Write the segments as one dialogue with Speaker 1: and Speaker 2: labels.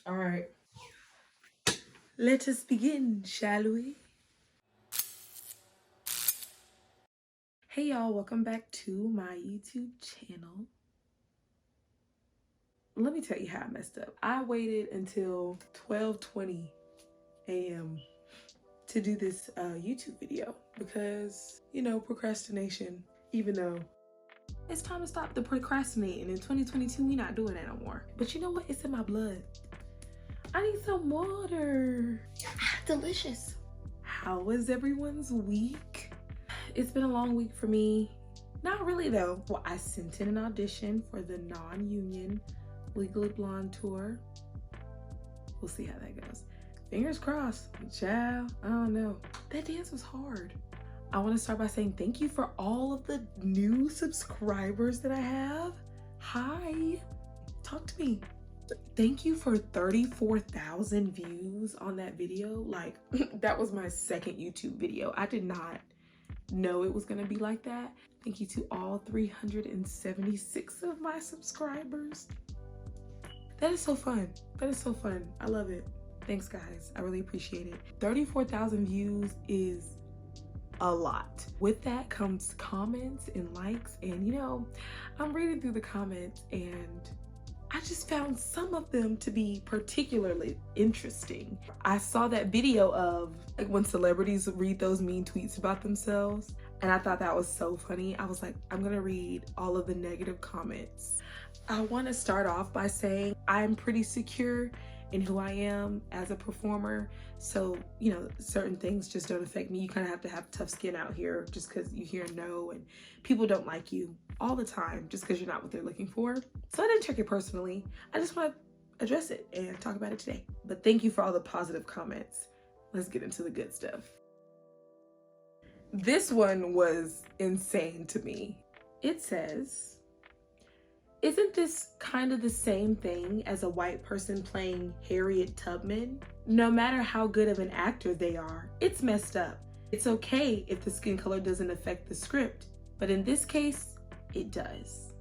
Speaker 1: All right, let us begin, shall we? Hey y'all, welcome back to my YouTube channel. Let me tell you how I messed up. I waited until 12:20 a.m. to do this YouTube video because, you know, procrastination, even though it's time to stop the procrastinating. In 2022, we not doing that no more. But you know what? It's in my blood. I need some water. Delicious. How was everyone's week? It's been a long week for me. Not really though. Well, I sent in an audition for the non-union Legally Blonde tour. We'll see how that goes. Fingers crossed. Child, I don't know. That dance was hard. I want to start by saying thank you for all of the new subscribers that I have. Hi, talk to me. Thank you for 34,000 views on that video. Like, that was my second YouTube video. I did not know it was gonna be like that. Thank you to all 376 of my subscribers. That is so fun. That is so fun. I love it. Thanks guys, I really appreciate it. 34,000 views is a lot. With that comes comments and likes, and you know, I'm reading through the comments and I just found some of them to be particularly interesting. I saw that video of like when celebrities read those mean tweets about themselves, and I thought that was so funny. I was like, I'm gonna read all of the negative comments. I want to start off by saying I'm pretty secure in who I am as a performer, so you know, certain things just don't affect me. You kind of have to have tough skin out here just because you hear no and people don't like you all the time just because you're not what they're looking for. So I didn't take it personally. I just want to address it and talk about it today. But thank you for all the positive comments. Let's get into the good stuff. This one was insane to me. It says, "Isn't this kind of the same thing as a white person playing Harriet Tubman? No matter how good of an actor they are, it's messed up. It's okay if the skin color doesn't affect the script, but in this case, it does."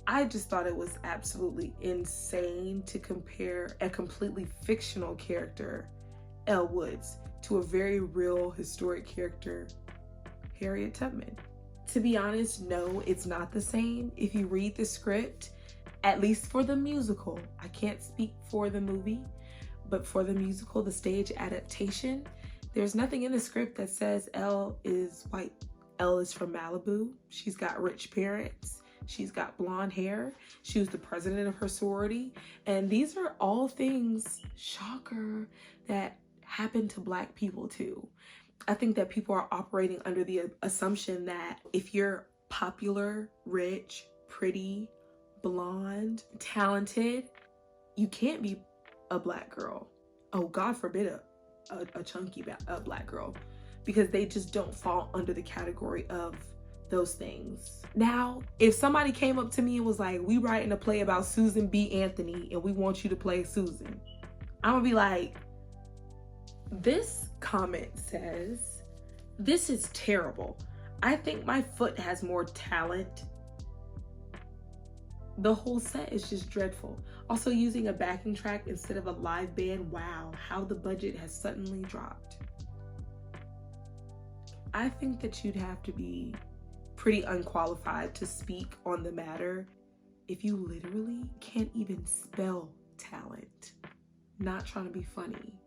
Speaker 1: I just thought it was absolutely insane to compare a completely fictional character, Elle Woods, to a very real historic character, Harriet Tubman. To be honest, no, it's not the same. If you read the script, at least for the musical, I can't speak for the movie, but for the musical, the stage adaptation, there's nothing in the script that says Elle is white. Elle is from Malibu. She's got rich parents. She's got blonde hair. She was the president of her sorority. And these are all things, shocker, that happen to Black people too. I think that people are operating under the assumption that if you're popular, rich, pretty, blonde, talented, you can't be a Black girl. Oh, God forbid a chunky Black girl, because they just don't fall under the category of those things. Now, if somebody came up to me and was like, "We writing a play about Susan B. Anthony and we want you to play Susan," I'm gonna be like, this comment says, "This is terrible. I think my foot has more talent." The whole set is just dreadful. Also, using a backing track instead of a live band. Wow, how the budget has suddenly dropped. I think that you'd have to be pretty unqualified to speak on the matter if you literally can't even spell talent. Not trying to be funny.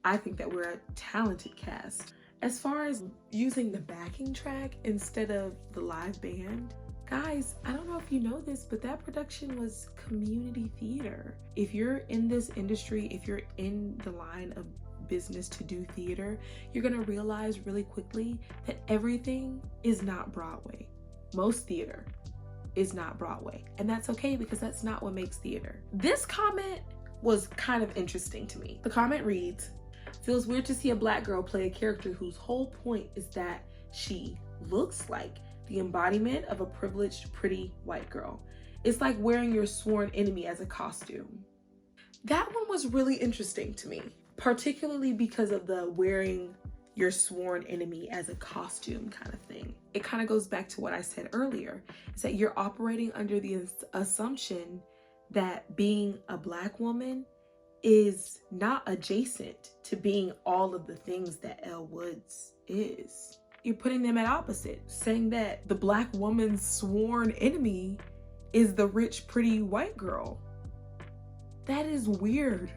Speaker 1: I think that we're a talented cast. As far as using the backing track instead of the live band, guys, I don't know if you know this, but that production was community theater. If you're in this industry, if you're in the line of business to do theater, you're gonna realize really quickly that everything is not Broadway. Most theater is not Broadway, and that's okay because that's not what makes theater. This comment was kind of interesting to me. The comment reads, "Feels weird to see a Black girl play a character whose whole point is that she looks like the embodiment of a privileged, pretty white girl. It's like wearing your sworn enemy as a costume." That one was really interesting to me, particularly because of the wearing your sworn enemy as a costume kind of thing. It kind of goes back to what I said earlier, is that you're operating under the assumption that being a Black woman is not adjacent to being all of the things that Elle Woods is. You're putting them at opposite, saying that the Black woman's sworn enemy is the rich, pretty white girl. That is weird.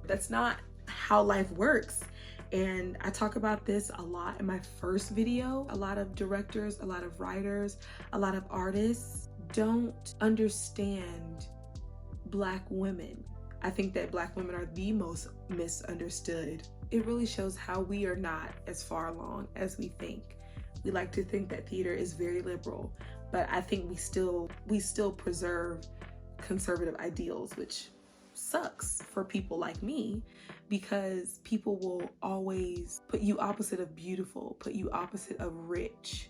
Speaker 1: That's not how life works. And I talk about this a lot in my first video. A lot of directors, a lot of writers, a lot of artists don't understand Black women. I think that Black women are the most misunderstood. It really shows how we are not as far along as we think. We like to think that theater is very liberal, but I think we still preserve conservative ideals, which sucks for people like me, because people will always put you opposite of beautiful, put you opposite of rich,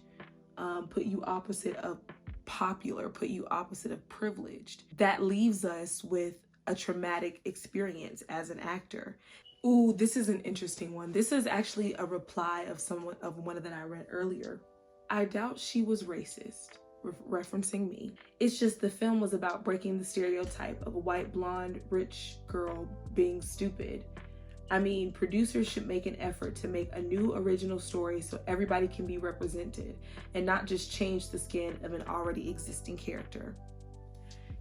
Speaker 1: put you opposite of popular, put you opposite of privileged. That leaves us with a traumatic experience as an actor. Ooh, this is an interesting one. This is actually a reply of one that I read earlier. I doubt she was racist, referencing me. It's just the film was about breaking the stereotype of a white, blonde, rich girl being stupid. I mean, producers should make an effort to make a new original story so everybody can be represented and not just change the skin of an already existing character.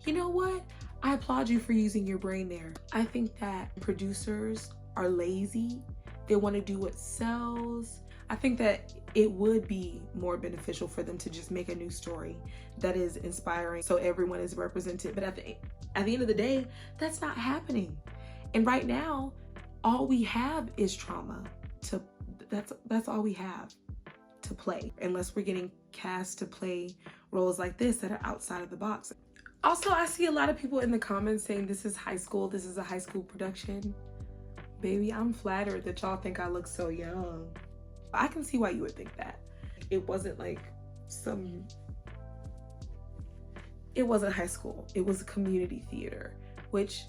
Speaker 1: You know what? I applaud you for using your brain there. I think that producers are lazy. They want to do what sells. I think that it would be more beneficial for them to just make a new story that is inspiring so everyone is represented. But at the end of the day, that's not happening. And right now, all we have is trauma. That's all we have to play, unless we're getting cast to play roles like this that are outside of the box. Also, I see a lot of people in the comments saying this is high school, this is a high school production. Baby, I'm flattered that y'all think I look so young. I can see why you would think that. It wasn't like it wasn't high school. It was a community theater, which,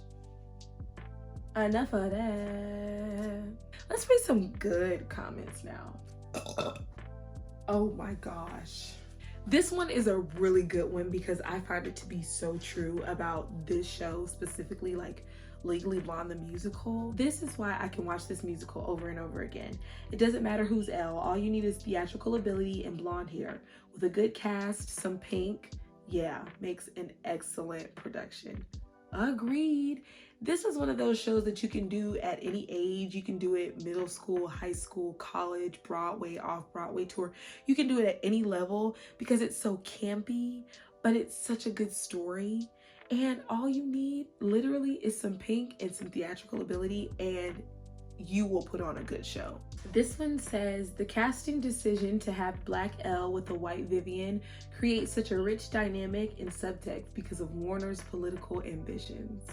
Speaker 1: enough of that. Let's read some good comments now. Oh my gosh. This one is a really good one because I find it to be so true about this show, specifically like Legally Blonde the musical. This is why I can watch this musical over and over again. It doesn't matter who's Elle. All you need is theatrical ability and blonde hair. With a good cast, some pink, yeah, makes an excellent production. Agreed. This is one of those shows that you can do at any age. You can do it middle school, high school, college, Broadway, off-Broadway tour. You can do it at any level because it's so campy, but it's such a good story. And all you need literally is some pink and some theatrical ability, and you will put on a good show. This one says, the casting decision to have Black Elle with a white Vivian creates such a rich dynamic and subtext because of Warner's political ambitions.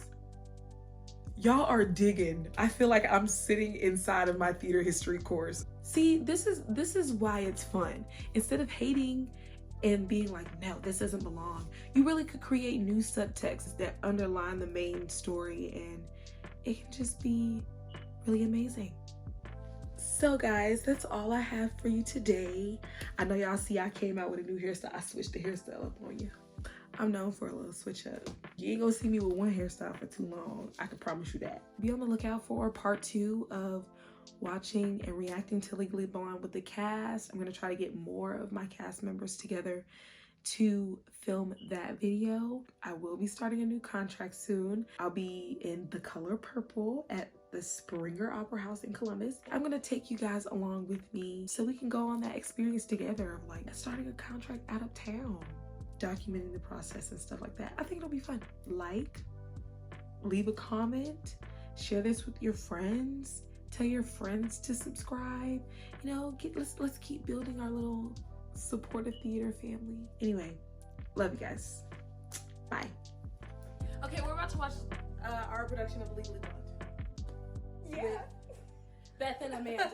Speaker 1: Y'all are digging. I feel like I'm sitting inside of my theater history course. See, this is why it's fun. Instead of hating and being like, no, this doesn't belong, you really could create new subtexts that underline the main story, and it can just be really amazing. So guys, that's all I have for you today. I know y'all see I came out with a new hairstyle. I switched the hairstyle up on you. I'm known for a little switch up. You ain't gonna see me with one hairstyle for too long. I can promise you that. Be on the lookout for part 2 of watching and reacting to Legally Blonde with the cast. I'm gonna try to get more of my cast members together to film that video. I will be starting a new contract soon. I'll be in the color purple at the Springer Opera House in Columbus. I'm gonna take you guys along with me so we can go on that experience together of like starting a contract out of town, documenting the process and stuff like that. I think it'll be fun. Like, leave a comment, share this with your friends, tell your friends to subscribe. You know, let's keep building our little supportive theater family. Anyway, love you guys. Bye. Okay, we're about to watch our production of Legally Blonde.
Speaker 2: Yeah.
Speaker 1: Beth and Amanda.